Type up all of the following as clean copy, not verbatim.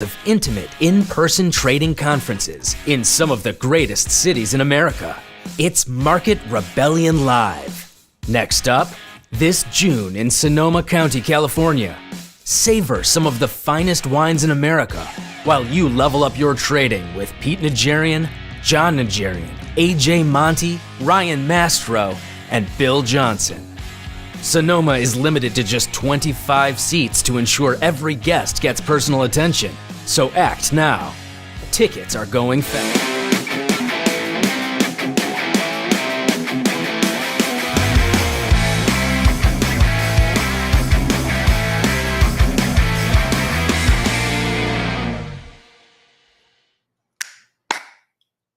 of intimate in-person trading conferences in some of the greatest cities in America. It's Market Rebellion Live. Next up, this June in Sonoma County, California. Savor some of the finest wines in America while you level up your trading with Pete Najarian, John Najarian, AJ Monty, Ryan Mastro, and Bill Johnson. Sonoma is limited to just 25 seats to ensure every guest gets personal attention, so act now. Tickets are going fast.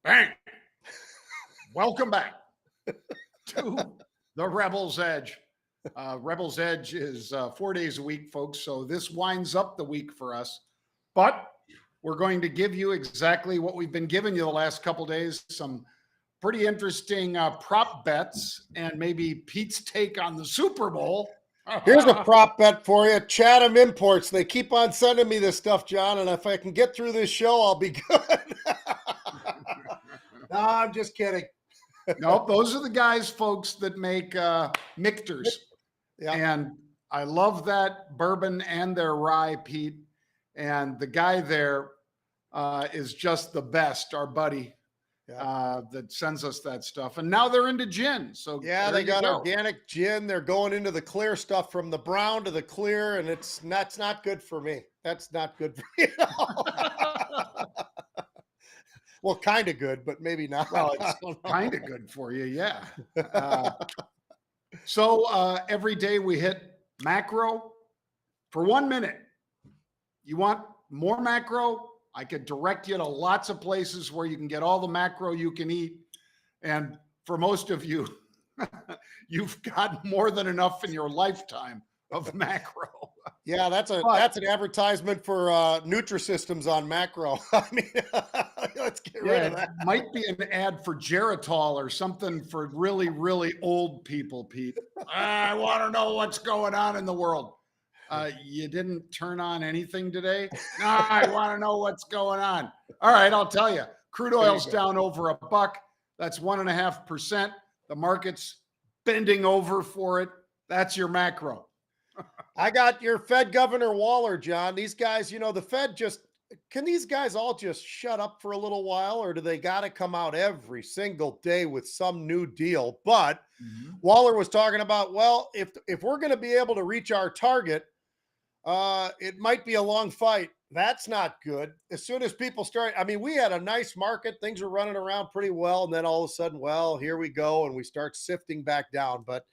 Bang! Welcome back to the Rebel's Edge. Rebel's Edge is 4 days a week, folks, so this winds up the week for us. But we're going to give you exactly what we've been giving you the last couple days, some pretty interesting prop bets and maybe Pete's take on the Super Bowl. Here's a prop bet for you. Chatham Imports. They keep on sending me this stuff, John, and if I can get through this show, I'll be good. No, I'm just kidding. Nope, those are the guys, folks, that make Michters. Yeah. And I love that bourbon and their rye, Pete. And the guy there is just the best, our buddy that sends us that stuff. And now they're into gin. So yeah, they got organic gin. They're going into the clear stuff from the brown to the clear, and that's not good for me. That's not good for you. Well, kind of good, but maybe not. Well, it's kind of good for you, yeah. So every day we hit macro for 1 minute. You want more macro? I could direct you to lots of places where you can get all the macro you can eat. And for most of you, you've got more than enough in your lifetime of macro. Yeah, that's an advertisement for Nutrisystems on macro. I mean, let's get rid of that. It might be an ad for Geritol or something for really, really old people, Pete. I want to know what's going on in the world. You didn't turn on anything today? No, I want to know what's going on. All right, I'll tell you. Crude oil's down over $1. That's 1.5%. The market's bending over for it. That's your macro. I got your Fed Governor Waller, John. These guys, the Fed can these guys all just shut up for a little while, or do they got to come out every single day with some new deal? But Waller was talking about, well, if we're going to be able to reach our target, it might be a long fight. That's not good. As soon as people start, we had a nice market. Things were running around pretty well. And then all of a sudden, well, here we go. And we start sifting back down. But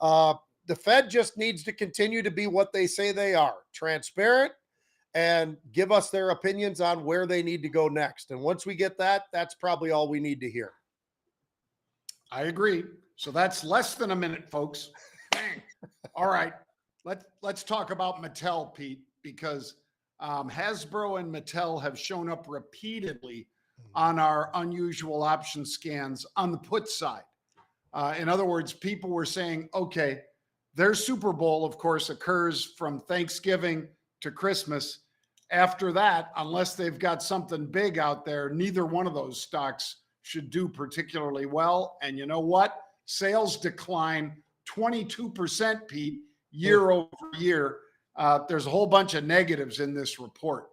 the Fed just needs to continue to be what they say they are, transparent, and give us their opinions on where they need to go next. And once we get that, that's probably all we need to hear. I agree. So that's less than a minute, folks. Bang. All right. Let's talk about Mattel, Pete, because Hasbro and Mattel have shown up repeatedly on our unusual option scans on the put side. In other words, people were saying, okay, their Super Bowl, of course, occurs from Thanksgiving to Christmas. After that, unless they've got something big out there, neither one of those stocks should do particularly well. And you know what? Sales decline 22%, Pete, year over year. There's a whole bunch of negatives in this report.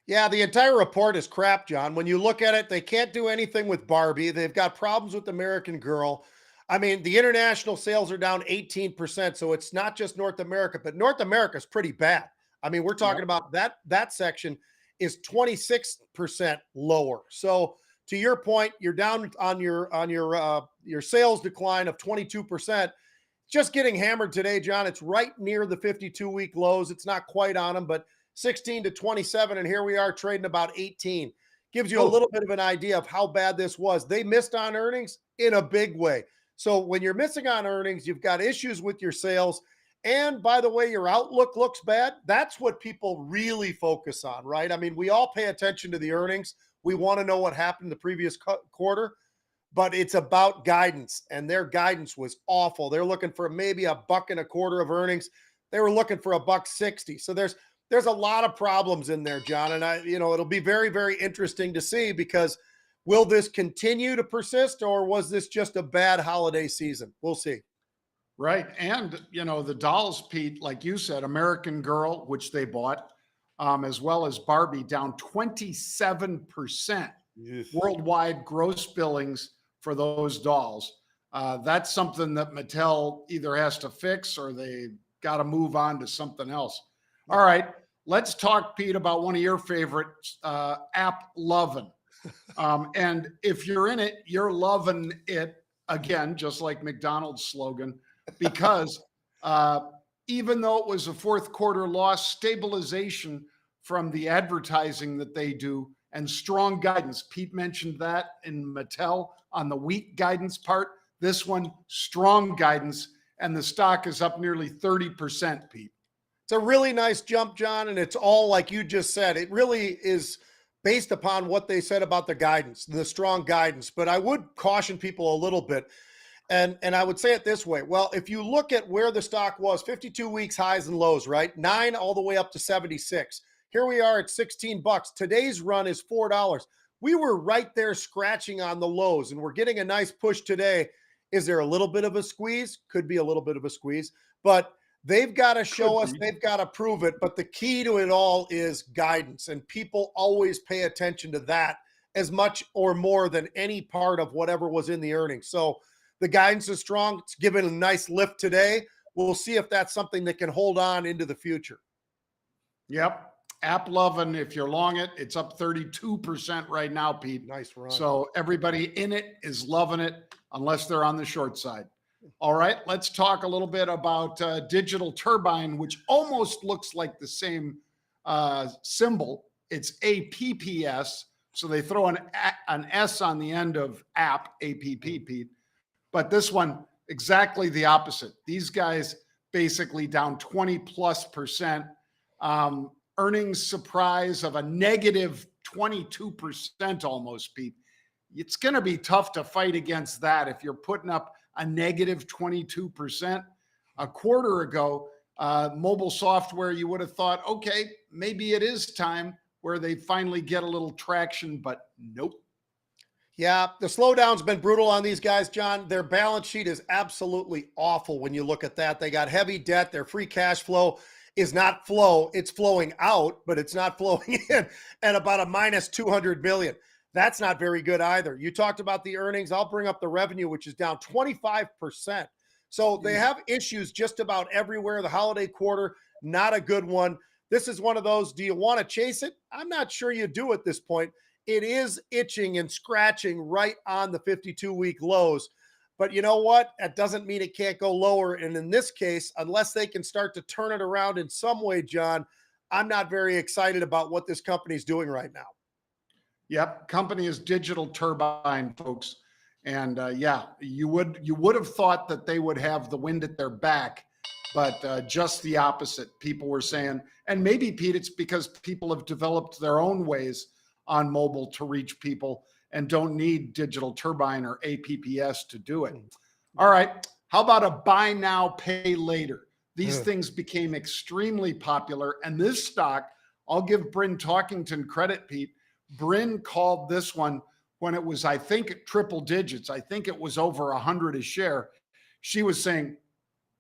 Yeah, the entire report is crap, John. When you look at it, they can't do anything with Barbie. They've got problems with American Girl. The international sales are down 18%. So it's not just North America, but North America is pretty bad. We're talking about that section is 26% lower. So to your point, you're down on your sales decline of 22%. Just getting hammered today, John. It's right near the 52-week lows. It's not quite on them, but 16 to 27, and here we are trading about 18. Gives you a little bit of an idea of how bad this was. They missed on earnings in a big way. So when you're missing on earnings, you've got issues with your sales. And by the way, your outlook looks bad. That's what people really focus on, right? We all pay attention to the earnings. We want to know what happened the previous quarter, but it's about guidance, and their guidance was awful. They're looking for maybe $1.25 of earnings. They were looking for $1.60. So there's there's a lot of problems in there, John. And it'll be very, very interesting to see, because will this continue to persist, or was this just a bad holiday season? We'll see. Right. And, the dolls, Pete, like you said, American Girl, which they bought, as well as Barbie, down 27% worldwide gross billings for those dolls. That's something that Mattel either has to fix, or they got to move on to something else. All right. Let's talk, Pete, about one of your favorites, AppLovin. And if you're in it, you're loving it again, just like McDonald's slogan, because even though it was a fourth quarter loss, stabilization from the advertising that they do and strong guidance. Pete mentioned that in Mattel on the weak guidance part. This one, strong guidance, and the stock is up nearly 30%, Pete. It's a really nice jump, John, and it's all like you just said. It really is based upon what they said about the guidance, the strong guidance. But I would caution people a little bit. And I would say it this way. Well, if you look at where the stock was, 52 weeks highs and lows, right? 9 all the way up to 76. Here we are at $16. Today's run is $4. We were right there scratching on the lows, and we're getting a nice push today. Is there a little bit of a squeeze? Could be a little bit of a squeeze, but they've got to show us, they've got to prove it. But the key to it all is guidance, and people always pay attention to that as much or more than any part of whatever was in the earnings. So the guidance is strong. It's given a nice lift today. We'll see if that's something that can hold on into the future. Yep. AppLovin, if you're long it, it's up 32% right now, Pete. Nice run. So everybody in it is loving it, unless they're on the short side. All right, let's talk a little bit about Digital Turbine, which almost looks like the same symbol. It's APPS, so they throw an S on the end of app, APP, Pete. But this one, exactly the opposite. These guys basically down 20+%. Earnings surprise of a negative 22% almost, Pete. It's going to be tough to fight against that if you're putting up a negative 22%. A quarter ago, mobile software, you would have thought, okay, maybe it is time where they finally get a little traction, but nope. Yeah, the slowdown's been brutal on these guys, John. Their balance sheet is absolutely awful when you look at that. They got heavy debt. Their free cash flow is not flow. It's flowing out, but it's not flowing in, and about a minus 200 million. That's not very good either. You talked about the earnings. I'll bring up the revenue, which is down 25%. So they have issues just about everywhere. The holiday quarter, not a good one. This is one of those, do you want to chase it? I'm not sure you do at this point. It is itching and scratching right on the 52-week lows. But you know what? That doesn't mean it can't go lower. And in this case, unless they can start to turn it around in some way, John, I'm not very excited about what this company is doing right now. Yep. Company is Digital Turbine, folks. And yeah, you would have thought that they would have the wind at their back, but just the opposite. People were saying, and maybe, Pete, it's because people have developed their own ways on mobile to reach people and don't need Digital Turbine or APPS to do it. All right. How about a buy now, pay later? These things became extremely popular. And this stock, I'll give Bryn Talkington credit, Pete. Bryn called this one when it was, I think, triple digits. I think it was over 100 a share. She was saying,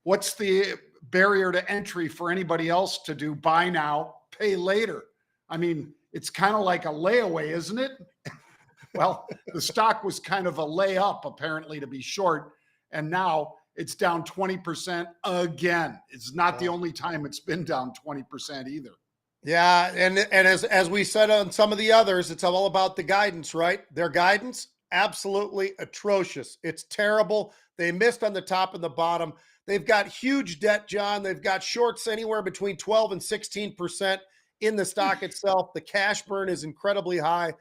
what's the barrier to entry for anybody else to do buy now, pay later? I mean, it's kind of like a layaway, isn't it? Well, the stock was kind of a layup, apparently, to be short. And now it's down 20% again. It's not the only time it's been down 20% either. Yeah, and as we said on some of the others, it's all about the guidance, right? Their guidance, absolutely atrocious. It's terrible. They missed on the top and the bottom. They've got huge debt, John. They've got shorts anywhere between 12 and 16% in the stock itself. The cash burn is incredibly high.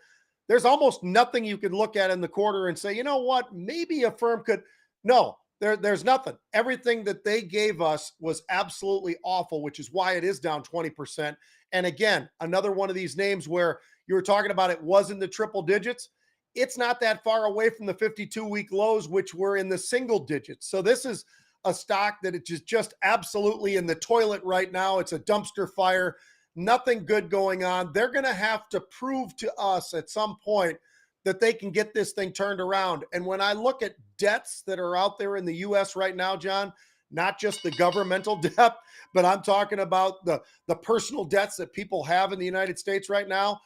There's almost nothing you can look at in the quarter and say, you know what, maybe Affirm could. No, there's nothing. Everything that they gave us was absolutely awful, which is why it is down 20%. And again, another one of these names where you were talking about it was in the triple digits. It's not that far away from the 52-week lows, which were in the single digits. So this is a stock that is just absolutely in the toilet right now. It's a dumpster fire. nothing good going on. They're going to have to prove to us at some point that they can get this thing turned around. And when I look at debts that are out there in the U.S. right now, John, not just the governmental debt, but I'm talking about the personal debts that people have in the United States right now.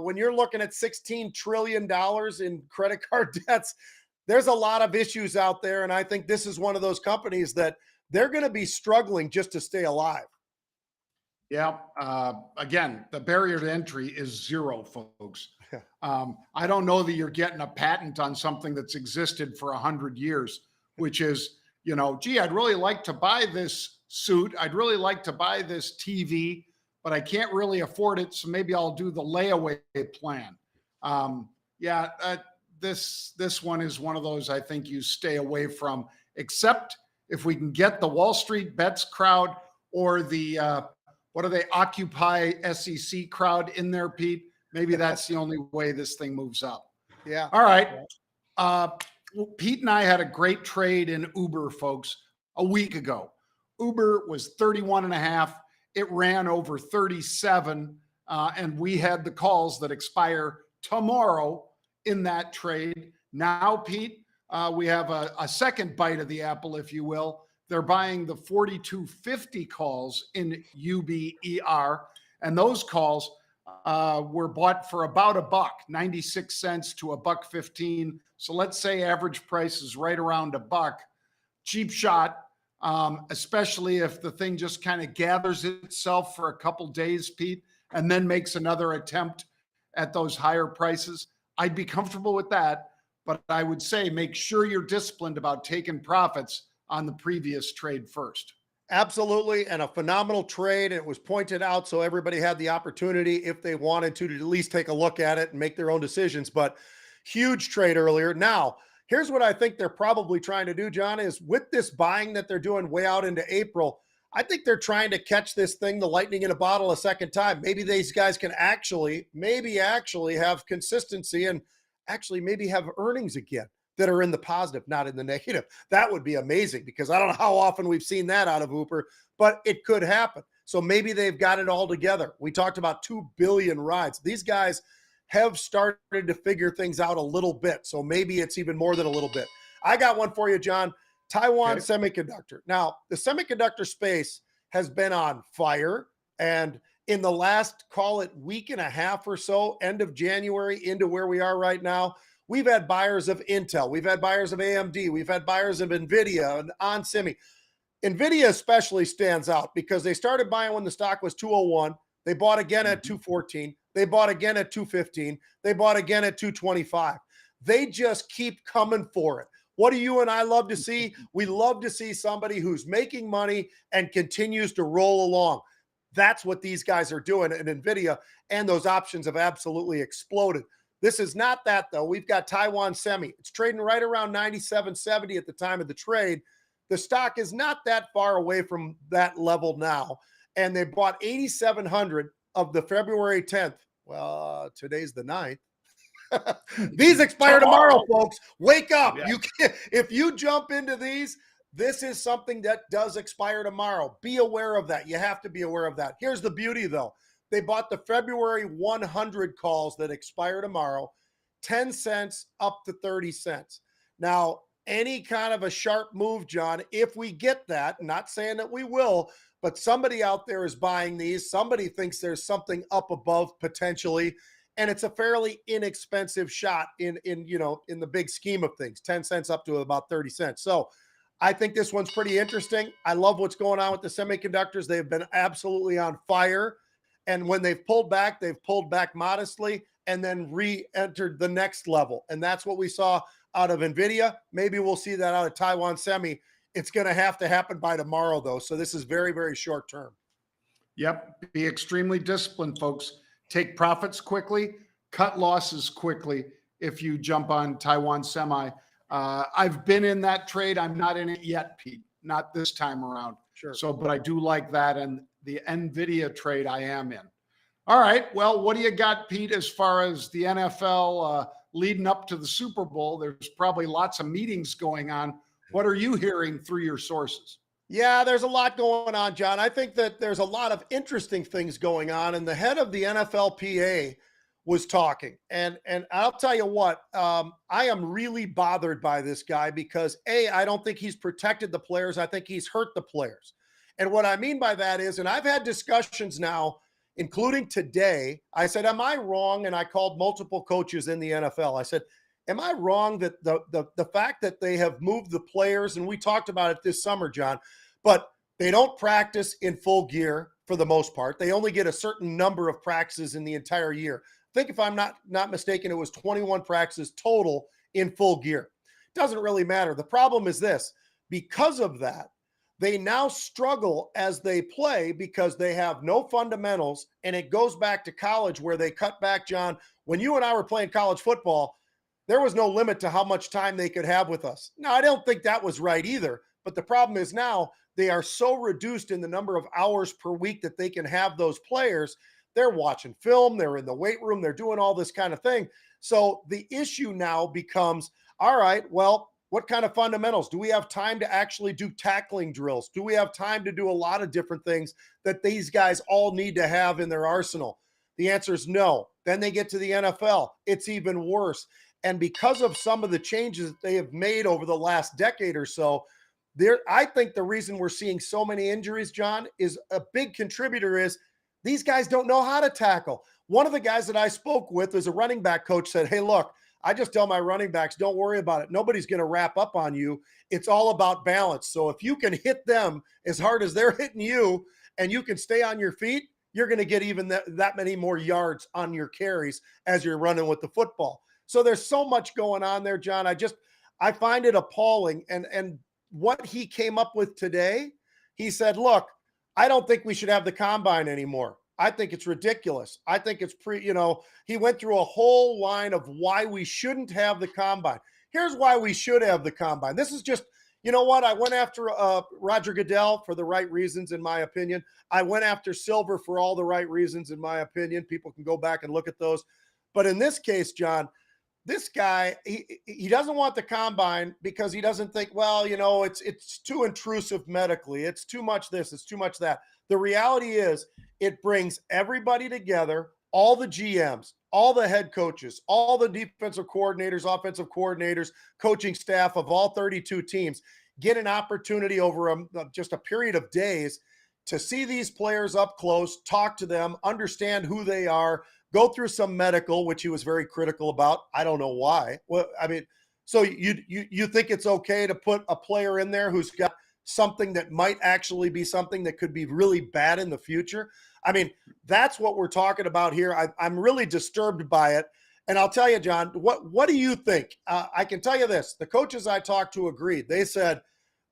When you're looking at $16 trillion in credit card debts, there's a lot of issues out there. And I think this is one of those companies that they're going to be struggling just to stay alive. Yeah. Again, the barrier to entry is zero, folks. I don't know that you're getting a patent on something that's existed for 100 years, which is, you know, gee, I'd really like to buy this suit. I'd really like to buy this TV, but I can't really afford it. So maybe I'll do the layaway plan. This one is one of those I think you stay away from, except if we can get the Wall Street bets crowd or the, what do they, Occupy SEC crowd in there, Pete? Maybe that's the only way this thing moves up. Yeah. All right. Pete and I had a great trade in Uber, folks, a week ago. Uber was 31.5. It ran over 37. And we had the calls that expire tomorrow in that trade. Now, Pete, we have a second bite of the apple, if you will. They're buying the 4250 calls in UBER. And those calls were bought for about $1, 96 cents to $1.15. So let's say average price is right around $1. Cheap shot, especially if the thing just kind of gathers itself for a couple days, Pete, and then makes another attempt at those higher prices. I'd be comfortable with that, but I would say make sure you're disciplined about taking profits on the previous trade first. Absolutely. And a phenomenal trade. It was pointed out so everybody had the opportunity, if they wanted to at least take a look at it and make their own decisions. But huge trade earlier. Now, here's what I think they're probably trying to do, John, is with this buying that they're doing way out into April, I think they're trying to catch this thing, the lightning in a bottle, a second time. Maybe these guys can actually have consistency and actually maybe have earnings again that are in the positive, not in the negative. That would be amazing, because I don't know how often we've seen that out of Uber, but it could happen. So maybe they've got it all together. We talked about 2 billion rides. These guys have started to figure things out a little bit. So maybe it's even more than a little bit. I got one for you, John. Taiwan Semiconductor. Now, the semiconductor space has been on fire. And in the last, call it week and a half or so, end of January into where we are right now, we've had buyers of Intel. We've had buyers of AMD. We've had buyers of NVIDIA and onsemi. NVIDIA especially stands out because they started buying when the stock was 201. They bought again at 214. They bought again at 215. They bought again at 225. They just keep coming for it. What do you and I love to see? We love to see somebody who's making money and continues to roll along. That's what these guys are doing at NVIDIA, and those options have absolutely exploded. This is not that, though. We've got Taiwan Semi. It's trading right around 97.70 at the time of the trade. The stock is not that far away from that level now, and they bought 8,700 of the February 10th. Well, today's the 9th. These expire tomorrow, folks. Wake up. Yeah. If you jump into these, this is something that does expire tomorrow. Be aware of that. You have to be aware of that. Here's the beauty, though. They bought the February 100 calls that expire tomorrow, 10 cents up to 30 cents. Now, any kind of a sharp move, John, if we get that, not saying that we will, but somebody out there is buying these. Somebody thinks there's something up above potentially, and it's a fairly inexpensive shot in the big scheme of things, 10 cents up to about 30 cents. So I think this one's pretty interesting. I love what's going on with the semiconductors. They've been absolutely on fire. And when they've pulled back modestly and then re-entered the next level. And that's what we saw out of NVIDIA. Maybe we'll see that out of Taiwan Semi. It's going to have to happen by tomorrow, though. So this is very, very short term. Yep. Be extremely disciplined, folks. Take profits quickly, cut losses quickly if you jump on Taiwan Semi. I've been in that trade. I'm not in it yet, Pete. Not this time around. Sure. So, but I do like that. And the NVIDIA trade I am in. All right. Well, what do you got, Pete, as far as the NFL leading up to the Super Bowl? There's probably lots of meetings going on. What are you hearing through your sources? Yeah, there's a lot going on, John. I think that there's a lot of interesting things going on, and the head of the NFLPA was talking. And I'll tell you what, I am really bothered by this guy because I don't think he's protected the players. I think he's hurt the players. And what I mean by that is, and I've had discussions now, including today. I said, "Am I wrong?" And I called multiple coaches in the NFL. I said, "Am I wrong that the fact that they have moved the players?" And we talked about it this summer, John, but they don't practice in full gear for the most part. They only get a certain number of practices in the entire year. I think if I'm not mistaken, it was 21 practices total in full gear. Doesn't really matter. The problem is this: because of that, they now struggle as they play because they have no fundamentals. And it goes back to college where they cut back, John. When you and I were playing college football, there was no limit to how much time they could have with us. Now, I don't think that was right either. But the problem is now they are so reduced in the number of hours per week that they can have those players. They're watching film, they're in the weight room, they're doing all this kind of thing. So the issue now becomes, all right, well, what kind of fundamentals? Do we have time to actually do tackling drills? Do we have time to do a lot of different things that these guys all need to have in their arsenal? The answer is no. Then they get to the NFL. It's even worse. And because of some of the changes that they have made over the last decade or so, I think the reason we're seeing so many injuries, John, is a big contributor is these guys don't know how to tackle. One of the guys that I spoke with as a running back coach said, "Hey, look, I just tell my running backs, don't worry about it. Nobody's going to wrap up on you. It's all about balance. So if you can hit them as hard as they're hitting you and you can stay on your feet, you're going to get even that many more yards on your carries as you're running with the football." So there's so much going on there, John. I find it appalling. And what he came up with today, he said, "Look, I don't think we should have the combine anymore. I think it's ridiculous. I think it's he went through a whole line of why we shouldn't have the combine. Here's why we should have the combine. This is just, you know what? I went after Roger Goodell for the right reasons, in my opinion. I went after Silver for all the right reasons, in my opinion. People can go back and look at those. But in this case, John, this guy, he doesn't want the combine because he doesn't think, well, it's too intrusive medically. It's too much this, it's too much that. The reality is it brings everybody together, all the GMs, all the head coaches, all the defensive coordinators, offensive coordinators, coaching staff of all 32 teams get an opportunity over just a period of days to see these players up close, talk to them, understand who they are, go through some medical, which he was very critical about. I don't know why. Well, I mean, so you think it's okay to put a player in there who's got something that might actually be something that could be really bad in the future? I mean, that's what we're talking about here. I'm really disturbed by it. And I'll tell you, John, what do you think? I can tell you this. The coaches I talked to agreed. They said,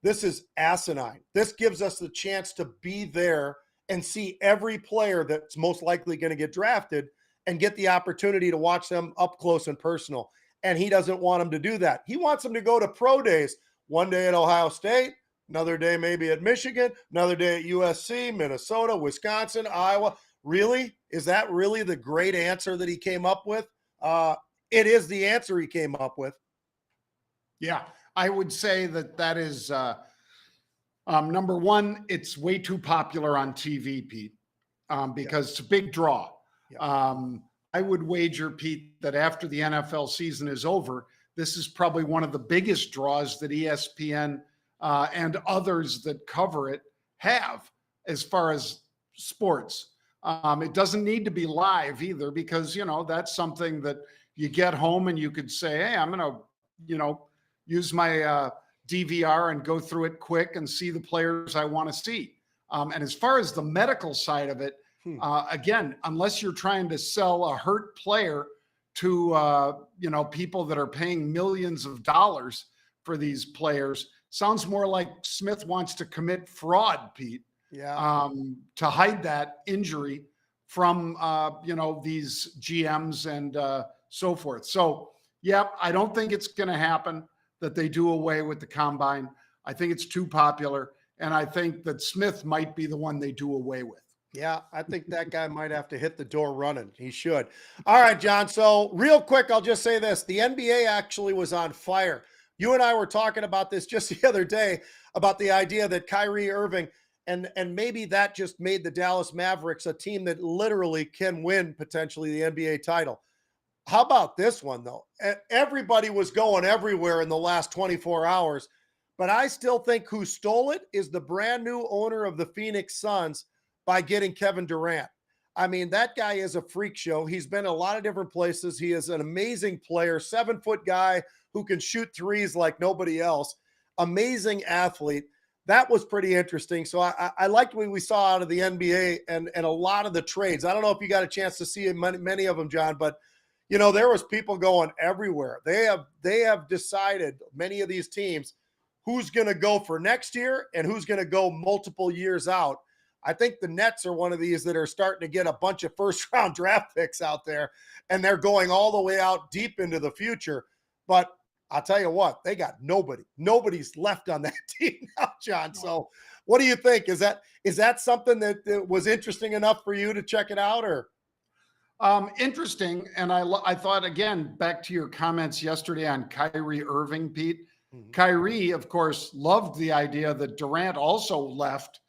this is asinine. This gives us the chance to be there and see every player that's most likely going to get drafted and get the opportunity to watch them up close and personal. And he doesn't want them to do that. He wants them to go to pro days, one day at Ohio State, another day maybe at Michigan, another day at USC, Minnesota, Wisconsin, Iowa. Really? Is that really the great answer that he came up with? It is the answer he came up with. Yeah, I would say that is number one, it's way too popular on TV, Pete, because it's a big draw. Yeah. I would wager, Pete, that after the NFL season is over, this is probably one of the biggest draws that ESPN and others that cover it have as far as sports. It doesn't need to be live either because, that's something that you get home and you could say, hey, I'm going to, use my DVR and go through it quick and see the players I want to see. And as far as the medical side of it, again, unless you're trying to sell a hurt player to, people that are paying millions of dollars for these players, sounds more like Smith wants to commit fraud, Pete. Yeah. To hide that injury from, these GMs and so forth. So, yeah, I don't think it's going to happen that they do away with the combine. I think it's too popular. And I think that Smith might be the one they do away with. Yeah, I think that guy might have to hit the door running. He should. All right, John. So real quick, I'll just say this. The NBA actually was on fire You and I were talking about this just the other day about the idea that Kyrie Irving and maybe that just made the Dallas Mavericks a team that literally can win potentially the NBA title. How about this one, though? Everybody was going everywhere in the last 24 hours, but I still think who stole it is the brand new owner of the Phoenix Suns by getting Kevin Durant. I mean, that guy is a freak show. He's been a lot of different places. He is an amazing player, 7-foot guy who can shoot threes like nobody else. Amazing athlete. That was pretty interesting. So I liked what we saw out of the NBA and a lot of the trades. I don't know if you got a chance to see many of them, John, but you know, there was people going everywhere. They have decided, many of these teams, who's going to go for next year and who's going to go multiple years out. I think the Nets are one of these that are starting to get a bunch of first-round draft picks out there, and they're going all the way out deep into the future. But I'll tell you what, they got nobody. Nobody's left on that team now, John. So what do you think? Is that something that was interesting enough for you to check it out, or? Interesting. And I thought, again, back to your comments yesterday on Kyrie Irving, Pete. Mm-hmm. Kyrie, of course, loved the idea that Durant also left.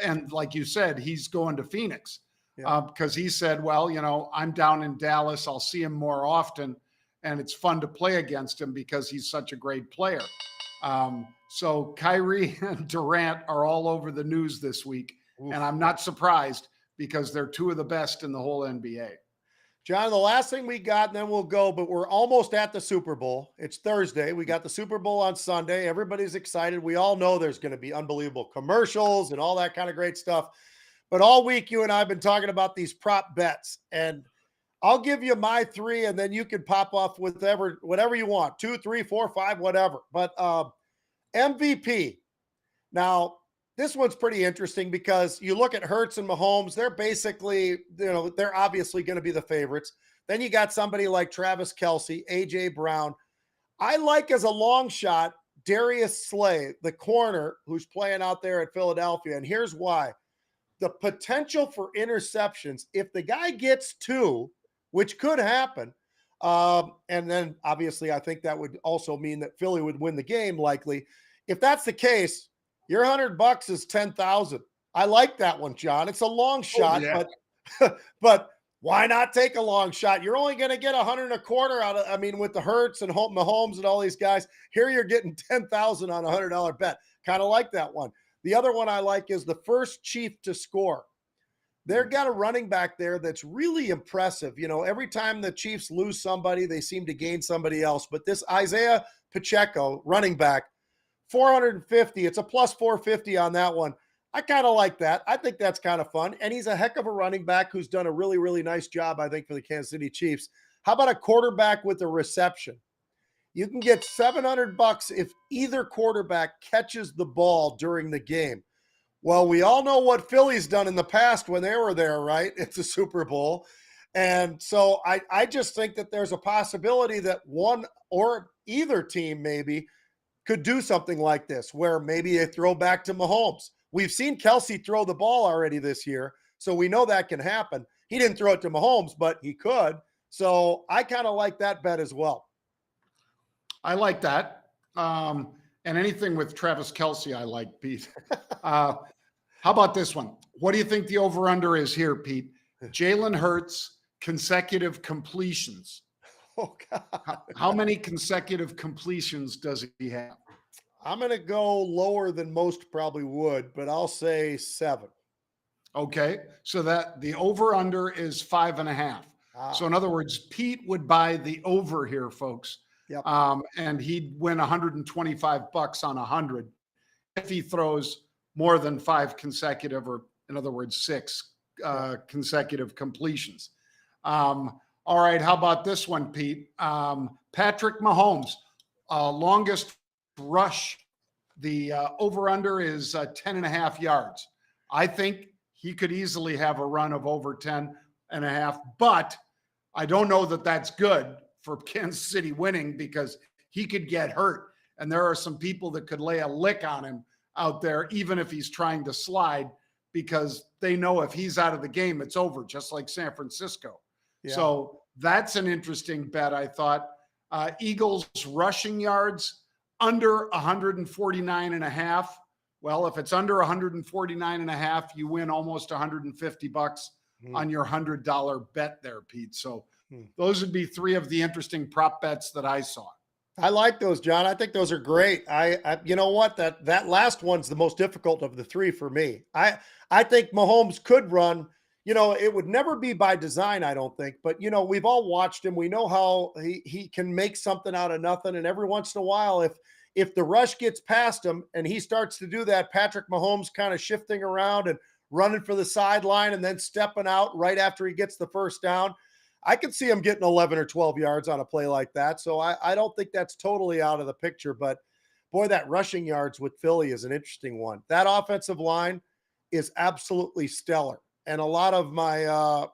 And like you said, he's going to Phoenix because he said, well, you know, I'm down in Dallas. I'll see him more often. And it's fun to play against him because he's such a great player. So Kyrie and Durant are all over the news this week. Oof. And I'm not surprised because they're two of the best in the whole NBA. John, the last thing we got, and then we'll go, but we're almost at the Super Bowl. It's Thursday. We got the Super Bowl on Sunday. Everybody's excited. We all know there's going to be unbelievable commercials and all that kind of great stuff. But all week, you and I have been talking about these prop bets. And I'll give you my three, and then you can pop off with whatever you want. 2, 3, 4, 5, whatever. But MVP. Now, this one's pretty interesting because you look at Hurts and Mahomes, they're basically, you know, they're obviously going to be the favorites. Then you got somebody like Travis Kelce, A.J. Brown. I like as a long shot, Darius Slay, the corner who's playing out there at Philadelphia. And here's why. The potential for interceptions, if the guy gets 2, which could happen, and then obviously I think that would also mean that Philly would win the game likely. If that's the case, your $100 is 10,000. I like that one, John. It's a long shot, but why not take a long shot? You're only going to get 125 out of, I mean, with the Hurts and Mahomes and all these guys. Here you're getting 10,000 on a $100 bet. Kind of like that one. The other one I like is the first Chief to score. They've got a running back there that's really impressive. You know, every time the Chiefs lose somebody, they seem to gain somebody else. But this Isaiah Pacheco, running back, 450. It's a plus 450 on that one. I kind of like that. I think that's kind of fun. And he's a heck of a running back who's done a really, really nice job, I think, for the Kansas City Chiefs. How about a quarterback with a reception? You can get $700 if either quarterback catches the ball during the game. Well, we all know what Philly's done in the past when they were there, right? It's a Super Bowl. And so I just think that there's a possibility that one or either team maybe could do something like this, where maybe they throw back to Mahomes. We've seen Kelce throw the ball already this year, so we know that can happen. He didn't throw it to Mahomes, but he could. So I kind of like that bet as well. I like that. And anything with Travis Kelce, I like, Pete. How about this one? What do you think the over-under is here, Pete? Jalen Hurts, consecutive completions. Oh, God. How many consecutive completions does he have? I'm going to go lower than most probably would, but I'll say 7. Okay. So that the over-under is 5.5. So in other words, Pete would buy the over here, folks. Yep. And he'd win $125 on 100 if he throws more than 5 consecutive, or in other words, 6 consecutive completions. All right, how about this one, Pete? Patrick Mahomes, longest rush. The over-under is 10.5 yards. I think he could easily have a run of over 10.5, but I don't know that that's good for Kansas City winning because he could get hurt. And there are some people that could lay a lick on him out there, even if he's trying to slide, because they know if he's out of the game, it's over, just like San Francisco. Yeah. So that's an interesting bet, I thought. Eagles rushing yards. under 149 and a half. Well, if it's under 149 and a half, you win almost 150 bucks on your $100 bet there, Pete. So those would be three of the interesting prop bets that I saw. I like those, John. I think those are great. I you know what? That last one's the most difficult of the three for me. I think Mahomes could run. You know, it would never be by design, I don't think. But, you know, we've all watched him. We know how he can make something out of nothing. And every once in a while, if the rush gets past him and he starts to do that, Patrick Mahomes kind of shifting around and running for the sideline and then stepping out right after he gets the first down, I could see him getting 11 or 12 yards on a play like that. So I don't think that's totally out of the picture. But, boy, that rushing yards with Philly is an interesting one. That offensive line is absolutely stellar. And a lot of my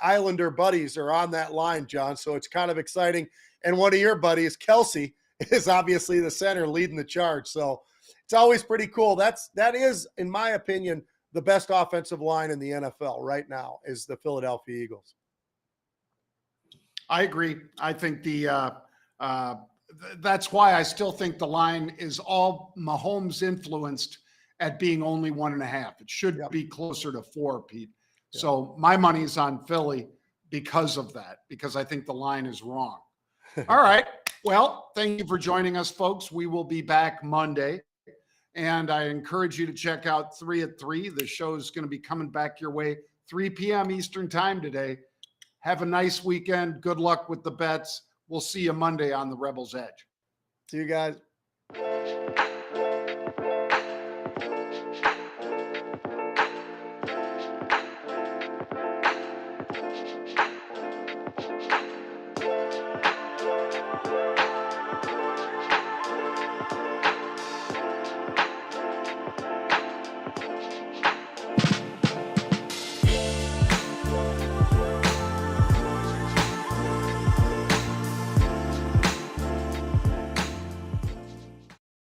Islander buddies are on that line, John. So it's kind of exciting. And one of your buddies, Kelsey, is obviously the center leading the charge. So it's always pretty cool. That is, in my opinion, the best offensive line in the NFL right now is the Philadelphia Eagles. I agree. I think that's why I still think the line is all Mahomes influenced at being only 1.5. It should be closer to 4, Pete. Yep. So my money's on Philly because of that, because I think the line is wrong. All right. Well, thank you for joining us, folks. We will be back Monday. And I encourage you to check out 3 at 3. The show is going to be coming back your way 3 p.m. Eastern time today. Have a nice weekend. Good luck with the bets. We'll see you Monday on the Rebels Edge. See you guys.